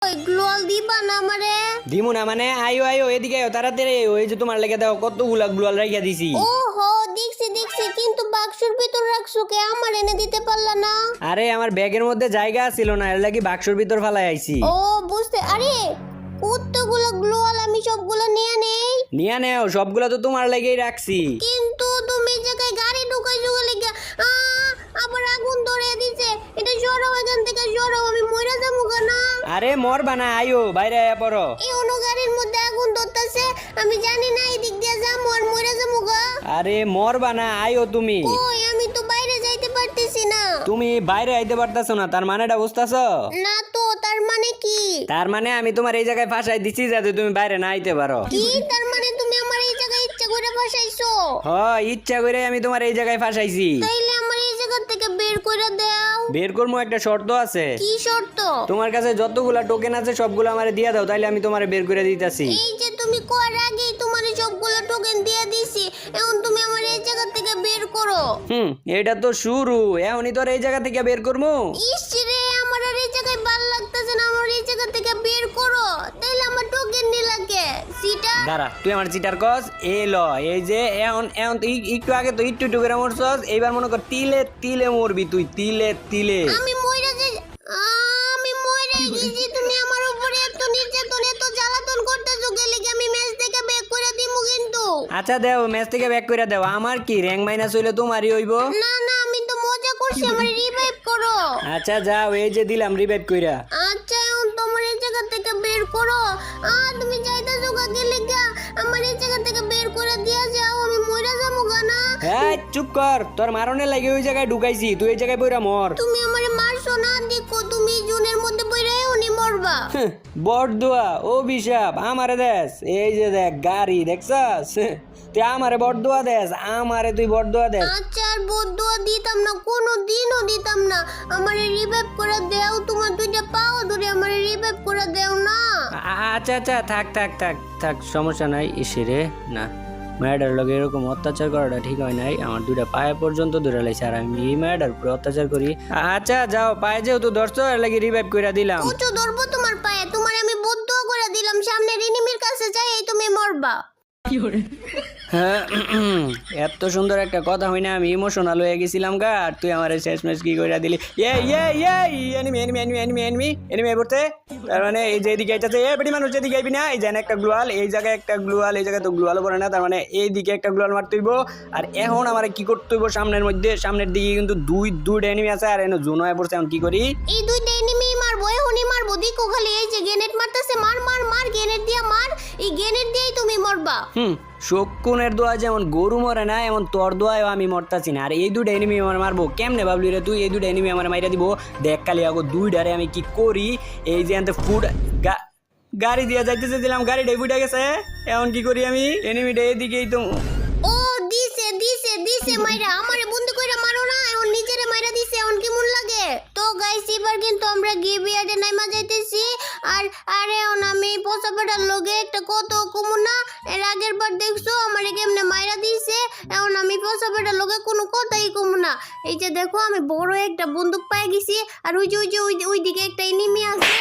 কই গ্লোয়াল দিবা না আমারে? দিমু না মানে আইও আইও এদিকে আইও তাড়াতাড়ি আইও। এই যে তোমার লেগে দাও কতগুলা গ্লোয়াল রাখিয়া দিছি। ওহো দেখছি দেখছি, কিন্তু বাক্সর ভিতর রাখছো কে? আমার এনে দিতে পারলা না? আরে আমার ব্যাগের মধ্যে জায়গা ছিল না, এর লাগি বাক্সর ভিতর ফালাই আইছি। ও বুঝতে, আরে কতগুলো গ্লোয়াল, আমি সবগুলো নিয়ে নেই। নিয়া নেও, সবগুলা তো তোমার লাগেই রাখছি। কিন্তু তুমি এই জায়গায় গাড়ি ঢুকাইছো লেগে আবার আগুন ধরে দিছে। এটা সরাও, এখান থেকে সরাও, আমি মরে যাবো না। আরে মরবা না, আইও বাইরে আয়া পড়ো। এই অন্য গাড়ির মধ্যে আগুন ধরতেছে, আমি জানি না এই দিক দিয়ে যাবো আর মরে যাবো গা। আরে মরবা না, আইও তুমি। ওই আমি তো বাইরে যাইতে পারতেছি না। তুমি বাইরে আইতে পারতাছো না, তার মানেটা বুঝতাছো? না তো, তার মানে কি? তার মানে আমি তোমার এই জায়গায় ফাঁসাই দিছি যাতে তুমি বাইরে না আইতে পারো। কি তার মানে? তুমি আমার এই জায়গায় ইচ্ছা করে ফাঁসাইছো? হ, ইচ্ছা করে আমি তোমার এই জায়গায় ফাঁসাইছি। তাইলে আমার এই জায়গা থেকে বের করে দাও। বের করবো, একটা শর্ত আছে। কি শর্ত? তোমার কাছে যতগুলা টোকেন আছে সবগুলো আমারে দিয়া দাও, তাইলে আমি তোমারে বের করে দিতাছি। এই যে তুমি কর আগেই তোমার সবগুলো টোকেন দিয়ে দিছি, এখন তুমি আমার এই জায়গা থেকে বের করো। এটা তো শুরু, এখনই তোর এই জায়গা থেকে বের করবো। ইস রে, আমার আর এই জায়গায় ভালো লাগতেছে না, আমার এই জায়গা থেকে বের করো। তাইলে আমার টোকেন নি লাগে সিটা। দাঁড়া, তুই আমার চিটার কস এ ল। এই যে এখন এখন তুই একটু আগে তো একটু করে মরছস, এইবার মনে কর তিলে তিলে মরবি তুই, তিলে তিলে। আমি মইরা যাই, আমি মইরা গেছি। তুমি আমার উপরে এত নির্যাতন এত জ্বালাতন করতেছো, গেলে কি আমি ম্যাচ থেকে ব্যাক করে দিমু কিন্তু। আচ্ছা দেও, ম্যাচ থেকে ব্যাক করে দেও। আমার কি র্যাঙ্ক মাইনাস হইলে তোমারই হইব। না না, আমি তো মজা করছি, আমার রিভাইভ করো। আচ্ছা যাও, এই যে দিলাম রিভাইভ কইরা। আচ্ছা এখন তোমার এই জায়গা থেকে বের করো। তুমি যাইতেছো গেলে গা, আমার এই জায়গা থেকে বের করে দিয়া যাও, আমি মইরা যাবো গা না। হ্যাঁ চুপ কর, তোর মারনে লাগে ওই জায়গায় ঢুকাইছি, তুই এই জায়গায় বইরা মর। তুমি আমারে মারছো না, দেখো তুমি জুনের মধ্যে বইরাই উনি মরবা। বড়দুয়া অভিশাপ আমারে দেশ। এই যে দেখ গাড়ি দেখছস, তুই আমারে বড়দুয়া দেশ, আমারে তুই বড়দুয়া দেশ। আচ্ছা আর বদুয়া দিতাম না, কোনো দিনও দিতাম না। আমারে রিভাইভ করে দেও, তোমার দুইটা পাও ধরে আমারে রিভাইভ করে দেও না। আচ্ছা আচ্ছা থাক থাক থাক থাক, সমস্যা নাই। ইসিরে না, মেয়েটার লগে এরকম অত্যাচার করাটা ঠিক হয় নাই। আমার দুইটা পায়ে পর্যন্ত ধরে লাইছে, আর আমি এই মেয়েটার উপরে অত্যাচার করি। আচ্ছা যাও, পায়ে যেহেতু ধরছো এর লাগি রিভাইভ করে দিলাম। উঁচু ধরবো তোমার পায়ে, তোমার আমি বদুয়া করে দিলাম, সামনে এনিমির কাছে যাই এই তুমি মরবা। হ্যাঁ, এত সুন্দর একটা কথা হই না, আমি ইমোশনাল হয়ে গেছিলাম গা, আর তুই আমার শেষ ম্যাচ কি করে দিলি। Enemy enemy enemy enemy enemy enemy পড়তে। তার মানে এই যে এদিকে আইতাছে, বেটি মানুষ যেদিকে আইবি না, এই যেন একটা গ্লোয়াল, এই জায়গায় একটা গ্লোয়াল, এই জায়গায় তো গ্লোয়ালও পড়ে না, তার মানে এইদিকে একটা গ্লোয়াল মারতে হইব। আর এখন আমার কি করতে হইব, সামনের দিকে কিন্তু দুইটা এনিমি আছে, আর এনে জোন হয়ে পড়ছে। এখন কি করি? এই দুইটা এনিমি মারবো, এখনই মারবো, দেখো খালি এই যে গ্রেনেড মারতেছে, মার মার মার, গ্রেনেড দিয়া মার, এই গ্রেনেড দিয়েই তুমি মরবা। শকুনের দোয়া যেমন গরু মরে না, এমন তোর দোয়াও আমি মরতাছি না। আর এই দুইটা এনিমি আমার মারবো কেমনে ভাবলি রে তুই? এই দুইটা এনিমি আমার মাইরা দিব। দেখ কালি আগো দুইটারে আমি কি করি। এই যে আনতে ফুড গাড়ি দিয়া যাইতেছে দিলাম, গাড়িটাই ফুটে গেছে। এখন কি করি আমি? এনিমিটা এদিকেই তো। ও দিছে দিছে দিছে মাইরা, আমারে বন্ধু কইরা মারো না, এখন নিজেরে মাইরা দিছে, এখন কেমন লাগে? তো গাইস এবার কিন্তু আমরা গিভিয়ার্ডে নাইমা যাইতেছি। আর আরে এখন আমি পোসাপাটার লগে একটা কত কমুনা, এর আগের বার দেখছো আমারে কেমনে মাইরা দিছে, এখন আমি পোসাপাটার লগে কোনো কথাই কমুনা। এই যে দেখো আমি বড় একটা বন্দুক পাই গেছি, আর ওই যে ওইদিকে একটা এনিমি আছে,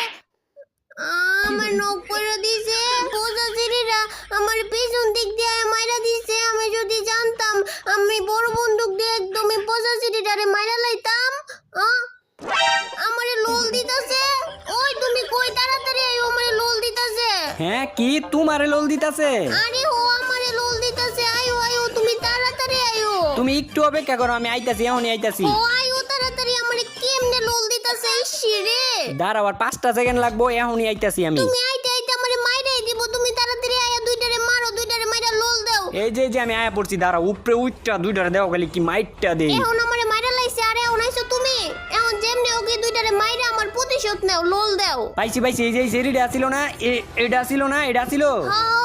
আমার নক করে দিছে। পোসাচিরিরা আমার পেছন দিক দিয়ে মাইরা দিছে। আমি যদি জানতাম, আমি বড় বন্দুক দিয়ে একদমই পোসাচিরিটারে মাইরা লাইতাম। আমারে লোল দিতাছে। ওই তুমি কই, তাড়াতাড়ি আইও, আমারে লোল দিতাছে। হ্যাঁ কি তোমারে লোল দিতাছে? আরে ও আমারে লোল দিতাছে, আইও আইও, তুমি তাড়াতাড়ি আইও। তুমি একটু অপেক্ষা করো, আমি আইতাছি, এখনই আইতাছি। ও আইও তাড়াতাড়ি, আমারে কেমনে লোল দিতাছে ইসিরে। দাঁড়াও, আর 5টা সেকেন্ড লাগবো, এখনই আইতাছি আমি। তুমি আইতে আইতে আমারে মাইরাই দিব, তুমি তাড়াতাড়ি আইয়া দুইটারে মারো, দুইটারে মাইরা লোল দাও। এই যে আমি আয়া পড়ছি, দাঁড়াও, উপরে উইটটা দুইটারে দেও খালি, কি মাইটটা দেই। এখন আমারে মাইরা লাইছে, আরে এখন আইছো তুমি, এখন যেমনে ওকে দুইটারে মাইরা আমার প্রতিশোধ নাও, লোল দাও। পাইছি এই যে সেরিটা আসিল না, এটা আসিল না, এটা আসিল।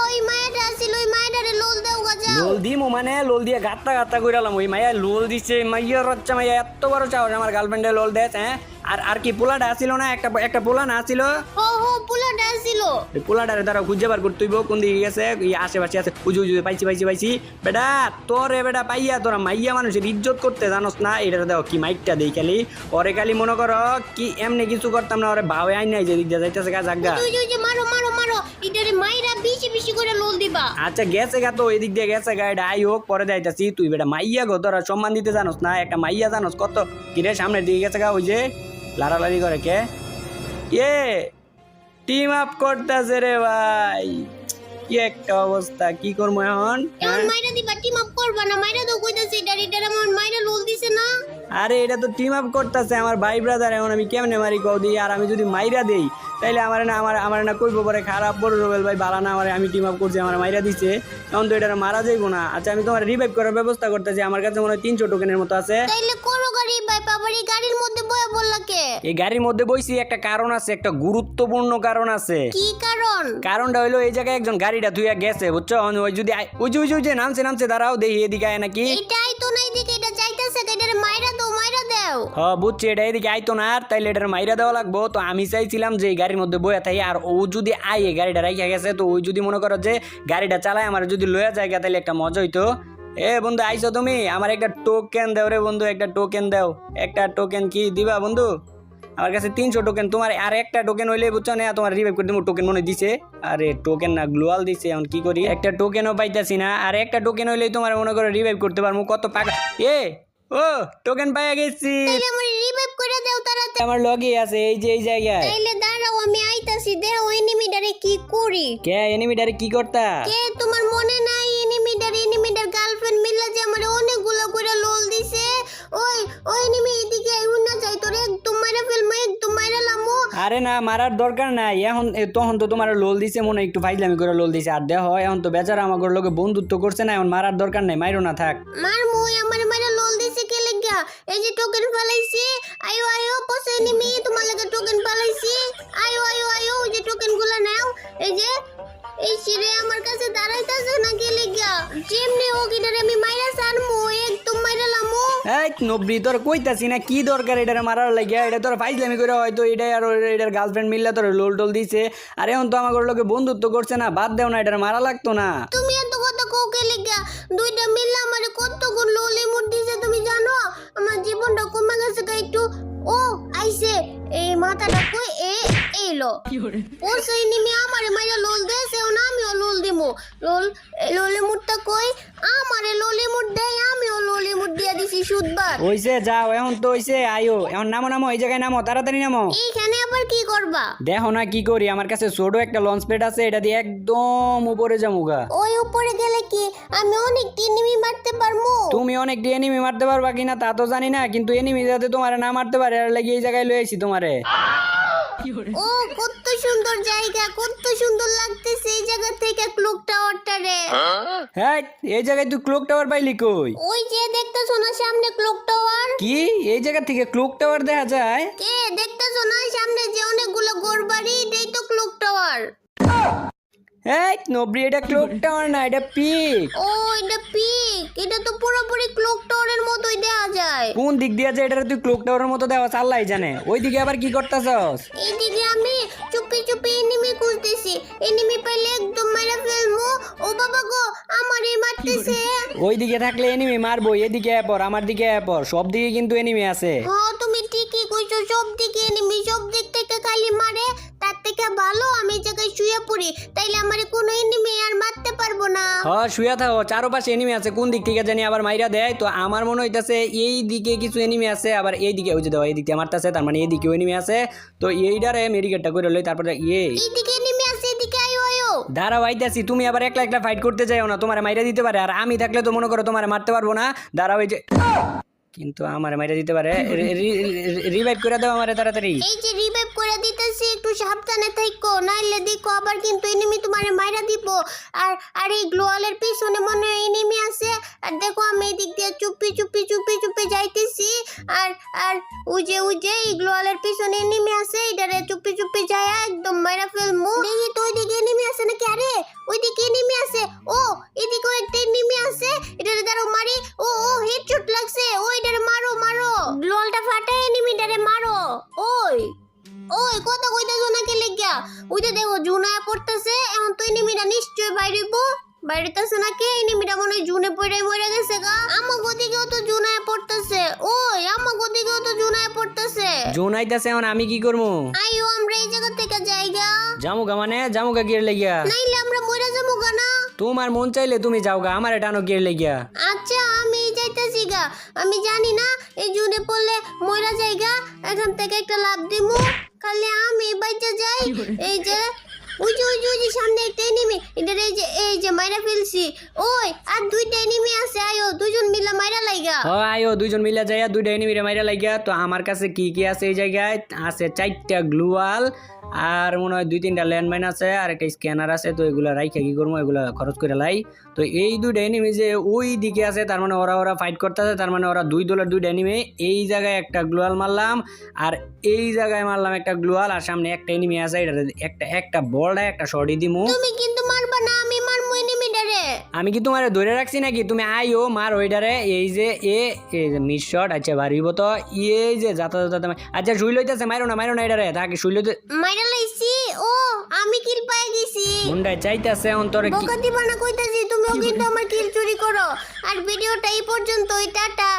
ওই মাইয়াটা আসিল, ওই মাইয়াটারে লোল দাও গা, যাও লোল দিমু মানে লোল দিয়ে গাত্তা গাত্তা কইরালাম ওই মাইয়া লোল দিছে মাইয়ার বাচ্চা মাইয়া এত বড় চাও আমার গার্লফ্রেন্ডে লোল দেস হ্যাঁ আর কি পোলাটা আসিল না একটা পোলা না আসিল ও হো পোলাটা আসিল ওই পোলাটারে তারা খুঁজে বার করতে হইব কোন দিকে গেছে আশেপাশে আছে উজু পাইছি বেটা তোরে বেটা পাইয়া তোরা মাইয়া মানুষের ইজ্জত করতে জানোস না এটা দেখো কি মাইকটা দেই খালি ওরে খালি মনে করো কি এমনি কিছু করতাম না ওরে ভাবে আই নাই যে দিক দিয়ে যাইতেছে গা জাগা মারো এটারে মাইরা বেশি করে লোল দিবা আচ্ছা গেছে গা তো এদিক দিয়ে গেছে গা এটা আই হোক পরে যাইতাছি তুই বেটা মাইয়া গো তোরা সম্মান দিতে জানোস না একটা মাইয়া জানোস কত কিরে সামনের দিকে গেছে গা ওই যে লাড়ালাড়ি করে কে টিম আপ করতেছে রে ভাই কি একটা অবস্থা কি করবো এখন মাইরা দিবা টিম আপ করবা না মাইরা তো কইতাছে এটার আমার মাইরা লোল দিছে না আরে এটা তো টিম আপ করতেছে আমার ভাই ব্রাদার এখন আমি কেমনে মারি কও দিই আর আমি যদি মাইরা দেই তাইলে আমার না কইবো পরে খারাপ বড় রবেল ভাই বালা না আমি টিম আপ করছি আমার মাইরা দিছে এখন তো এটা মারা যাইবো না আচ্ছা আমি তোমার রিভাইভ করার ব্যবস্থা করতেছি আমার কাছে মনে হয় 300 টোকেনের মতো আছে তাইলে করো গাড়ি ভাই বাবারি গাড়ির মধ্যে বয়া বললা কে এই গাড়ির মধ্যে বইছি একটা কারণ আছে একটা গুরুত্বপূর্ণ কারণ আছে কি কারণটা হইলো এই জায়গায় একজন গাড়িটা ধুইয়া গেছে বুঝছো ওই যদি ওই যে নামছে দাঁড়াও দেখি এদিকে আয় নাকি এটাই তো নাই দিকে এটা যাইতাছে এটারে মাইরা দাও হ্যাঁ বুঝছি এটা এদিকে আইতো না আর তাইলে এটার মাইরা দেওয়া লাগবো তো আমি চাইছিলাম যে এই গাড়ির মধ্যে বইয়া থাকি আর ও যদি আয়ে গাড়িটা রাইখা গেছে তো ওই যদি মনে করো যে গাড়িটা চালায় আমার যদি লইয়া যায় তাহলে একটা মজা হইতো এ বন্ধু আইছো তুমি আমার একটা টোকেন দাও রে বন্ধু একটা টোকেন দাও একটা টোকেন কি দিবা বন্ধু আমার কাছে 300 টোকেন তোমার আর একটা টোকেন হইলে বুঝছো না তোমার রিভাইভ করে দেবো টোকেন মনে দিছে আরে টোকেন না গ্লোয়াল দিছে এখন কি করি একটা টোকেনও পাইতাছি না আর একটা টোকেন হইলেই তোমার মনে করো রিভাইভ করতে পারবো কত পাকা ও টোকেন পাইয়া গেছি তাইলে আমার রিভাইভ করে দাও তাড়াতাড়ি আমার লগই আছে এই যে এই জায়গায় তাইলে দাঁড়াও আমি আইতাছি দেও এনিমিটারে কি করি কে এনিমিটারে কি করতা কে তোমার মনে নাই এনিমিটার গার্লফ্রেন্ড মিলা যে আমারে অনেকগুলো করে লোল দিছে ওই এনিমি এদিকে আইউ না যাই তোরে একদম মাইরা ফেলমু একদম মাইরা লামু আরে না মারার দরকার নাই এখন তখন তো তোমার লোল দিছে মনে একটু ফাইজলামি করে লোল দিছে আর দেখো এখন তো বেচারা আমাদের লগে বন্ধুত্ব করছে না এখন মারার দরকার নাই মাইরো না থাক মারমু আমারে মাইরা লোল দিছে কে লাগা এই যে টোকেন ফলাইছি আয়ো পছে এনিমি তোমার লাগা টোকেন ফলাইছি আয়ো ওই যে টোকেন গুলা নাও এই যে এই শিরে আমার কাছে দাঁড়াইতাছে না কে লাগা যেমনি ও কিটারে আমি মাইরা সারমু একদম মাইরা লামু এই নবরি তোর কইতাছি না কি দরকার এটারে মারার লাগিয়া এটা তোর ফাইজলামি করে হয়তো এটাই আর এটার গার্লফ্রেন্ড মিললে তোর লোল টোল দিছে আর এখন তো আমাদের লগে বন্ধুত্ব করছে না বাদ দেও না এটারে মারা লাগতো না তুমি এত কথা কও কে লাগা দুইটা মিললে আমারে কতগুলো লোল ইমোট দিছে তুমি জানো আমার জীবনটা কমে গেছে একটু ও আইছে এই মাথাটা কই এলো ও সেই নিমি আমারে মাইরা লোল দেছে ও আমিও লোল দিমু লোল ইমোটটা কই আমারে লোল ইমোট দেই আমিও লোল ইমোট দিয়া দিছি সুদবার হইছে যাও এখন তো হইছে আইও এখন নামো এই জায়গায় নামো তাড়াতাড়ি নামো এইখানে আবার কি করবা দেখো না কি করি আমার কাছে ছোট একটা লঞ্চ প্যাড আছে এটা দিয়ে একদম উপরে যামুগা ওই উপরে গেলে কি আমি অনেক এনিমি মারতে পারমু তুমি অনেক এনিমি মারতে পারবা কিনা তা তো জানি না কিন্তু এনিমি যাতে তোমারে না মারতে পারে এর লাগি এই জায়গায় লই আইছি তোমারে ও কত সুন্দর জায়গা কত সুন্দর লাগতেছে এই জায়গা থেকে ক্লক টাওয়ারটা রে হ্যাঁ এই জায়গায় তুই ক্লক টাওয়ার পাইলি কই ওই যে দেখতেছো না সামনে ক্লক টাওয়ার কি এই জায়গা থেকে ক্লক টাওয়ার দেখা যায় কে দেখতেছো না সামনে যে অনেকগুলো ঘরবাড়ি এটাই তো ক্লক টাওয়ার এই নবরি এটা ক্লক টাওয়ার না এটা পিক ও এটা পিক এটা তো পুরোপুরি ক্লক টাওয়ারের মতোই দেখা যায় কোন দিক দিয়ে যায় এটা তুই ক্লক টাওয়ারের মতো দেওয়া আল্লাহই জানে ওই দিকে আবার কি করতেছস এইদিকে আমি চুপি এনিমি খুঁজতেছি এনিমি পাইলে একদম মারা ফেলমু ও বাবা গো আমারে মারতেছে ওই দিকে থাকলে এনিমি মারবো এদিকে আয় পর আমার দিকে আয় পর সব দিকে কিন্তু এনিমি আছে ও তুমি ঠিকই কইছো সব দিকে এনিমি সব দিক থেকে খালি মারে তার থেকে ভালো আমি জায়গায় শুয়ে পড়ি তাইলে আমারে কোনো এনিমি আর মারতে পারবো না হ্যাঁ শুয়ে থাকো চারপাশে এনিমি আছে কোন দিক থেকে জানি আবার মাইরা দেয় তো আমার মনে হইতাছে এই দিকে কিছু এনিমি আছে আবার এই দিকে ওই যে দাও এই দিকে মারতাছে তার মানে এই দিকে এনিমি আছে তো এইটারে মেডিকেটটা করে লই তারপরে এইদিকে এনিমি আছে এদিকে আয়ো দাঁড়াও আইতাছি তুমি আবার একলা ফাইট করতে যাও না তোমারে মাইরা দিতে পারে আর আমি থাকলে তো মনে করো তোমারে মারতে পারবো না দাঁড়াও এই যে কিন্তু আমারে মাইরা দিতে পারে রিভাইভ করে দাও আমারে তাড়াতাড়ি এই যে রিভাইভ করে দিতেছি একটু সাবধানে থাকো নাইলে দেখো আবার কিন্তু এনিমি তোমারে মাইরা দিব আর এই গ্লোয়ালের পিছনে মনে হয় এনিমি আছে আর দেখো আমি এই দিক দিয়ে চুপি যাইতেছি আর ওই যে এই গ্লোয়ালের পিছনে এনিমি আছে এটারে চুপি যায় একদম মাইরা ফেলমু দেখি তো ওইদিকে এনিমি আছে নাকি আরে ওইদিকে এনিমি আছে ও এদিকেও একটা এনিমি আছে ওই যে দেখো জুনায় পড়তেছে এখন তো এনিমিটা নিশ্চয় বাইরেব বাইরেতেছে নাকি এনিমিটা মনে হয় জুনে পড়ে মরে গেছে গা আমার গদিকেও তো জুনায় পড়তেছে ওই আমার গদিকেও তো জুনায় পড়তেছে জোন আইতাছে এখন আমি কি করবো আইও আমরা এই জায়গা থেকে যাইগা জামুগা মানে জামুগা গিয়ে লেগিয়া নাইলে আমরা মরে যাবো গা না তোমার মন চাইলে তুমি যাও গা আমার টানো গিয়ে লেগিয়া আচ্ছা আমি যাইতেছি গা আমি জানি না এই জুনে পড়লে মরা জায়গা এখান থেকে একটা লাভ দিমু খালি আমি বাইচা যাই এই যে ওই যে সামনে একটা এনিমি এটার এই যে মাইরা ফেলছি ওই আর দুইটা এনিমি আছে আয়ো দুজন মিলে মাইরা লাইগা ও আয়ো দুইজন মিলা যাইয়া দুইটা এনিমিরে মাইরা লাগিয়া তো আমার কাছে কি কি আছে এই জায়গায় আছে 4টা গ্লুয়াল আর মনে হয় 2-3টা ল্যান্ডমাইন আছে আর একটা স্ক্যানার আছে তো এগুলা রাইখা কি করবো এগুলা খরচ করে লাই তো এই দুইটা এনিমি যে ওই দিকে আছে তার মানে ওরা ফাইট করতেছে তার মানে ওরা দুই দলের দুইটা এনিমি এই জায়গায় একটা গ্লুয়াল মারলাম আর এই জায়গায় মারলাম একটা গ্লুয়াল আর সামনে একটা এনিমি আছে এটা একটা বলটা একটা শর্টই দিমু তুমি কিন্তু মারবা না আমি মারমু এনিমিটারে আমি কি তোমারে ধরে রাখছি নাকি তুমি আইও মার ওইটারে এই যে মিস শট আচ্ছা বাড়িব তো এই যে যাতা আচ্ছা শুই লইতেছে মারো না এটারে তাকে শুই লইতে মাইরা লাইছি ও আমি কিল পাই গেছি মুন্ডায় চাইতেছে অন্তরে কি বকা দিবা না কইতাছি তুমিও কিন্তু আমার কিল চুরি করো আর ভিডিওটা এই পর্যন্তই টাটা